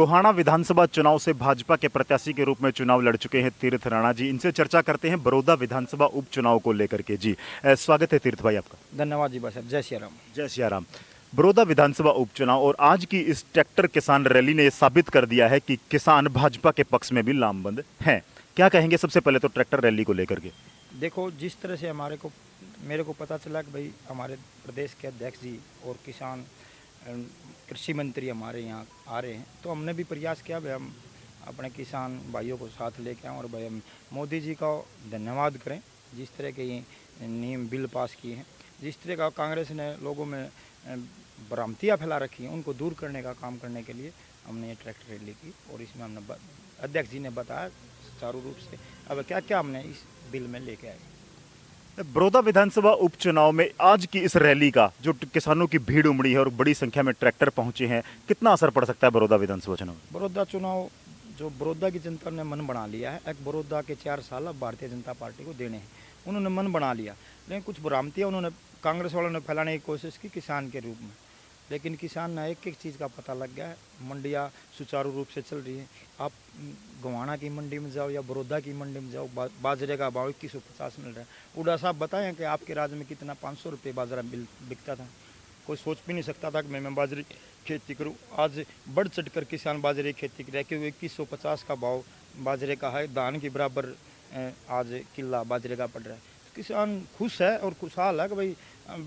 गोहाना विधानसभा चुनाव से भाजपा के प्रत्याशी के रूप में चुनाव लड़ चुके हैं तीर्थ राणा जी। इनसे चर्चा करते हैं बड़ौदा विधानसभा उपचुनाव को लेकर के। जी स्वागत है तीर्थ भाई आपका। धन्यवाद जी। बस जय श्री राम। जय श्री राम। बड़ौदा विधानसभा उपचुनाव और आज की इस ट्रैक्टर किसान रैली ने साबित कर दिया है कि किसान भाजपा के पक्ष में भी लामबंद हैं। क्या कहेंगे सबसे पहले तो ट्रैक्टर रैली को लेकर के? देखो, जिस तरह से मेरे को पता चला कि भाई हमारे प्रदेश के अध्यक्ष जी और किसान कृषि मंत्री हमारे यहाँ आ रहे हैं, तो हमने भी प्रयास किया भाई हम अपने किसान भाइयों को साथ लेके आएँ और भाई हम मोदी जी का धन्यवाद करें जिस तरह के ये नियम बिल पास किए हैं। जिस तरह का कांग्रेस ने लोगों में भ्रांतियाँ फैला रखी हैं उनको दूर करने का काम करने के लिए हमने ये ट्रैक्टर रैली की और इसमें हमने अध्यक्ष जी ने बताया सुचारू रूप से अब क्या क्या हमने इस बिल में लेके आए। बड़ौदा विधानसभा उपचुनाव में आज की इस रैली का जो किसानों की भीड़ उमड़ी है और बड़ी संख्या में ट्रैक्टर पहुंचे हैं, कितना असर पड़ सकता है बड़ौदा विधानसभा चुनाव? बड़ौदा चुनाव जो बड़ौदा की जनता ने मन बना लिया है, एक बड़ौदा के 4 साल अब भारतीय जनता पार्टी को देने हैं, उन्होंने मन बना लिया। लेकिन कुछ भ्रांतियाँ उन्होंने कांग्रेस वालों ने फैलाने की कोशिश की किसान के रूप में, लेकिन किसान ने एक एक चीज़ का पता लग गया है। मंडियाँ सुचारू रूप से चल रही हैं। आप गोहाना की मंडी में जाओ या बड़ौदा की मंडी में जाओ, बाजरे का भाव 2150 मिल रहा है। उड़ा साहब बताएं कि आपके राज्य में कितना 500 रुपये बाजरा बिकता था। कोई सोच भी नहीं सकता था कि मैं बाजरे की खेती करूं। आज बढ़ चढ़ कर किसान बाजरे की खेती करे क्योंकि 2150 का भाव बाजरे का है। धान के बराबर आज किला बाजरे का पड़ रहा है। किसान खुश है और खुशहाल है कि भाई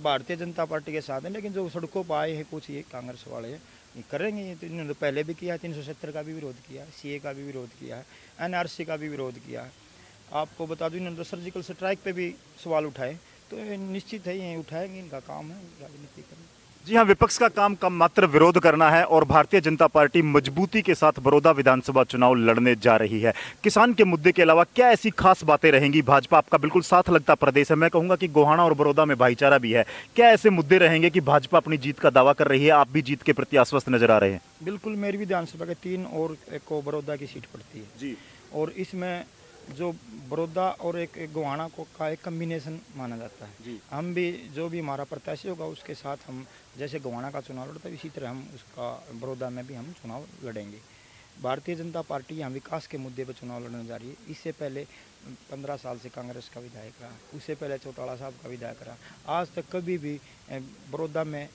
भारतीय जनता पार्टी के साथ है। लेकिन जो सड़कों पर आए हैं कुछ ये कांग्रेस वाले हैं, ये करेंगे। ये तो इन्होंने पहले भी किया है, 370 का भी विरोध किया है, सीए का भी विरोध किया है, एनआरसी का भी विरोध किया है। आपको बता दूं इन्होंने तो सर्जिकल स्ट्राइक पे भी सवाल उठाए, तो निश्चित है ये उठाएंगे, इनका काम है राजनीति करना। जी हाँ, विपक्ष का काम कम मात्र विरोध करना है और भारतीय जनता पार्टी मजबूती के साथ बड़ौदा विधानसभा चुनाव लड़ने जा रही है। किसान के मुद्दे के अलावा क्या ऐसी खास बातें रहेंगी? भाजपा आपका बिल्कुल साथ लगता प्रदेश है, मैं कहूंगा कि गोहाना और बड़ौदा में भाईचारा भी है। क्या ऐसे मुद्दे रहेंगे कि भाजपा अपनी जीत का दावा कर रही है? आप भी जीत के प्रति आश्वस्त नजर आ रहे हैं? बिल्कुल, मेरी विधानसभा के 3 और एक को बड़ौदा की सीट पड़ती है जी। और इसमें जो बड़ौदा और एक गोहाना को का एक कम्बिनेशन माना जाता है जी। हम भी जो भी हमारा प्रत्याशी होगा उसके साथ हम जैसे गोहाना का चुनाव लड़ते हैं इसी तरह हम उसका बड़ौदा में भी हम चुनाव लड़ेंगे। भारतीय जनता पार्टी यहाँ विकास के मुद्दे पर चुनाव लड़ने जा रही है। इससे पहले 15 साल से कांग्रेस का विधायक रहा, उससे पहले चौटाला साहब का विधायक रहा। आज तक कभी भी बड़ौदा में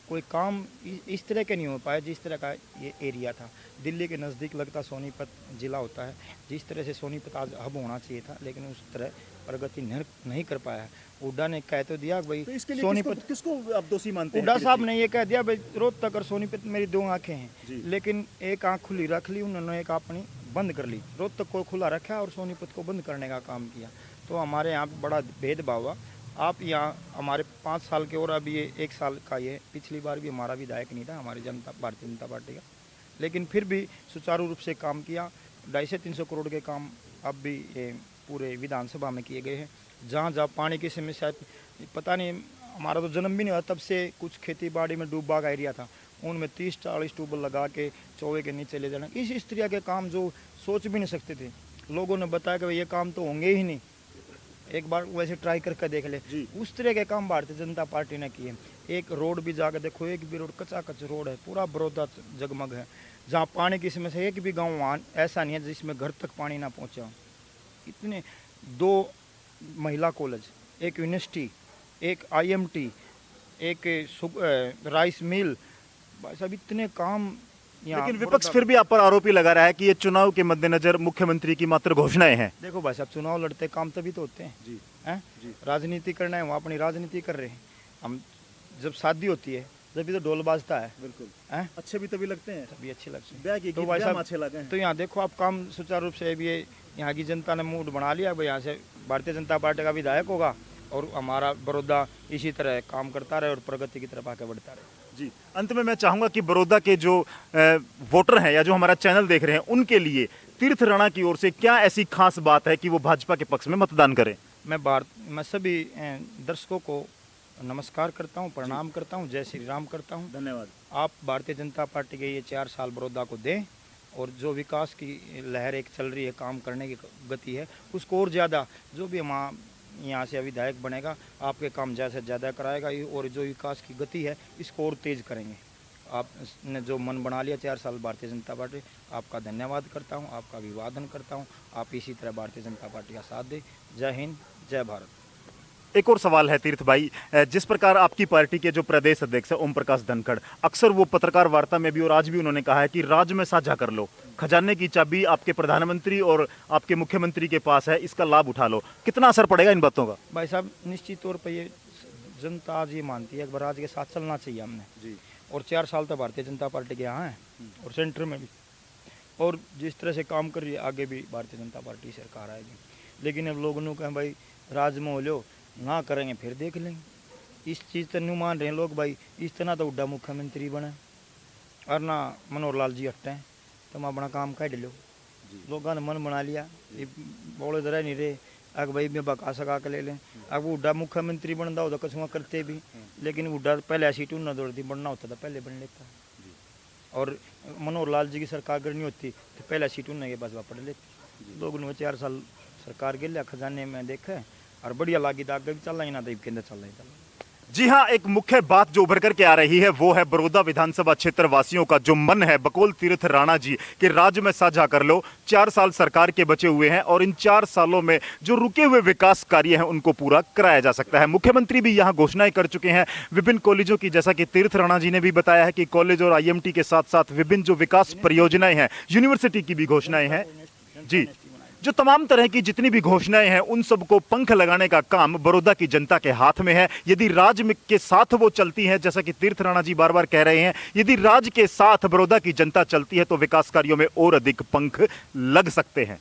कोई काम इस तरह के नहीं हो पाया जिस तरह का ये एरिया था। दिल्ली के नज़दीक लगता सोनीपत ज़िला होता है, जिस तरह से सोनीपत आज हब होना चाहिए था, लेकिन उस तरह प्रगति नहीं कर पाया है। हुड्डा ने कह तो दिया भाई तो इसके लिए सोनीपत किसको आप दोषी मानते हैं? हुड्डा साहब ने ये कह दिया भाई रोहतक और सोनीपत मेरी 2 आँखें हैं, लेकिन एक आँख खुली रख ली उन्होंने, एक अपनी बंद कर ली। रोहतक को खुला रखा और सोनीपत को बंद करने का काम किया। तो हमारे यहाँ बड़ा भेदभाव हुआ। आप यहाँ हमारे 5 साल के और अभी ये 1 साल का ये पिछली बार भी हमारा विधायक नहीं था हमारी भारतीय जनता पार्टी का, लेकिन फिर भी सुचारू रूप से काम किया। 250 से 300 करोड़ के काम अब भी ये पूरे विधानसभा में किए गए हैं। जहाँ जहाँ पानी की समस्या पता नहीं, हमारा तो जन्म भी नहीं हुआ तब से कुछ खेती बाड़ी में डूबा का एरिया था, उनमें 30-40 ट्यूबवेल लगा के चौवे के नीचे ले जाना, इस तरह के काम जो सोच भी नहीं सकते थे। लोगों ने बताया कि ये काम तो होंगे ही नहीं, एक बार वैसे ट्राई करके देख ले। उस तरह के काम भारतीय जनता पार्टी ने किए। एक रोड भी जाकर देखो, एक भी रोड कच्चा रोड है, पूरा बड़ौदा जगमग है। जहाँ पानी की समस्या, एक भी गांव वहाँ ऐसा नहीं है जिसमें घर तक पानी ना पहुँचा। इतने 2 महिला कॉलेज, एक यूनिवर्सिटी, एक IMT, एक राइस मिल, सब इतने काम। लेकिन विपक्ष फिर भी आप पर आरोपी लगा रहा है कि ये चुनाव के मद्देनजर मुख्यमंत्री की मात्र घोषणाएं हैं। देखो भाई साहब, चुनाव लड़ते काम तभी तो होते हैं जी, हैं? राजनीति करना है, वो अपनी राजनीति कर रहे हैं। हम जब शादी होती है जब तो ढोल बाजता है, बिल्कुल हैं? अच्छे भी तभी लगते हैं, तभी अच्छे लगते हैं। तो भाई साहब तो यहाँ देखो आप काम सुचारू रूप से भी यहाँ की जनता ने मूड बना लिया भाई यहाँ से भारतीय जनता पार्टी का विधायक होगा और हमारा बड़ौदा इसी तरह काम करता रहे और प्रगति की तरफ आगे बढ़ता रहे। जी, अंत में मैं चाहूंगा कि बड़ौदा के जो वोटर हैं या जो हमारा चैनल देख रहे हैं उनके लिए तीर्थ राणा की ओर से क्या ऐसी खास बात है कि वो भाजपा के पक्ष में मतदान करें? मैं सभी दर्शकों को नमस्कार करता हूं, प्रणाम करता हूं, जय श्री राम करता हूं। धन्यवाद। आप भारतीय जनता पार्टी के ये 4 साल बड़ौदा को दें और जो विकास की लहर एक चल रही है, काम करने की गति है, उसको और ज़्यादा जो भी हम यहाँ से विधायक बनेगा आपके काम ज़्यादा से ज़्यादा कराएगा और जो विकास की गति है इसको और तेज़ करेंगे। आपने जो मन बना लिया 4 साल भारतीय जनता पार्टी, आपका धन्यवाद करता हूँ, आपका अभिवादन करता हूँ। आप इसी तरह भारतीय जनता पार्टी का साथ दें। जय हिंद, जय भारत। एक और सवाल है तीर्थ भाई, जिस प्रकार आपकी पार्टी के जो प्रदेश अध्यक्ष है ओम प्रकाश धनखड़, अक्सर वो पत्रकार वार्ता में भी और आज भी उन्होंने कहा है कि राज्य में साझा कर लो, खजाने की चाबी आपके प्रधानमंत्री और आपके मुख्यमंत्री के पास है, इसका लाभ उठा लो। कितना असर पड़ेगा इन बातों का? भाई साहब, निश्चित तौर पर ये जनता आज ये मानती है कि राज्य के साथ चलना चाहिए हमने जी। और 4 साल तो भारतीय जनता पार्टी के यहाँ हैं और सेंटर में भी, और जिस तरह से काम कर रही है आगे भी भारतीय जनता पार्टी सरकार आएगी। लेकिन अब लोगों ने कहा भाई राज में हो लो, ना करेंगे फिर देख लेंगे। इस चीज़ तो नहीं मान रहे हैं लोग भाई। इस तरह तो उड्डा मुख्यमंत्री बने और ना मनोहर लाल जी हटते हैं, तुम अपना काम काट लो। लोगों ने मन बना लिया, ये बोले जरा नहीं रहे अग भाई मैं बका सका के ले लें। अब वो उड्डा मुख्यमंत्री बनता होता कसुआ करते भी, लेकिन उड्डा पहले सीट न दौड़ती, बनना होता था पहले बन लेता। और मनोहर लाल जी की सरकार करनी होती तो पहले सीट उन्हें के पास पड़ लेती। लोग 4 साल सरकार के लिया खजाने में देखे और बढ़िया लागी तो आगे भी चल रही ना तो केंद्र चल रही। जी हाँ, एक मुख्य बात जो उभर करके आ रही है वो है बड़ौदा विधानसभा क्षेत्र वासियों का जो मन है बकौल तीर्थ राणा जी कि राज्य में साझा कर लो। 4 साल सरकार के बचे हुए हैं और इन 4 सालों में जो रुके हुए विकास कार्य हैं उनको पूरा कराया जा सकता है। मुख्यमंत्री भी यहाँ घोषणाएं कर चुके हैं विभिन्न कॉलेजों की, जैसा कि तीर्थ राणा जी ने भी बताया है कि कॉलेज और IMT के साथ साथ विभिन्न जो विकास परियोजनाएं हैं, यूनिवर्सिटी की भी घोषणाएं हैं। जी, जो तमाम तरह की जितनी भी घोषणाएं हैं उन सबको पंख लगाने का काम बड़ौदा की जनता के हाथ में है। यदि राज्य में के साथ वो चलती हैं, जैसा कि तीर्थ राणा जी बार बार कह रहे हैं, यदि राज्य के साथ बड़ौदा की जनता चलती है तो विकास कार्यों में और अधिक पंख लग सकते हैं।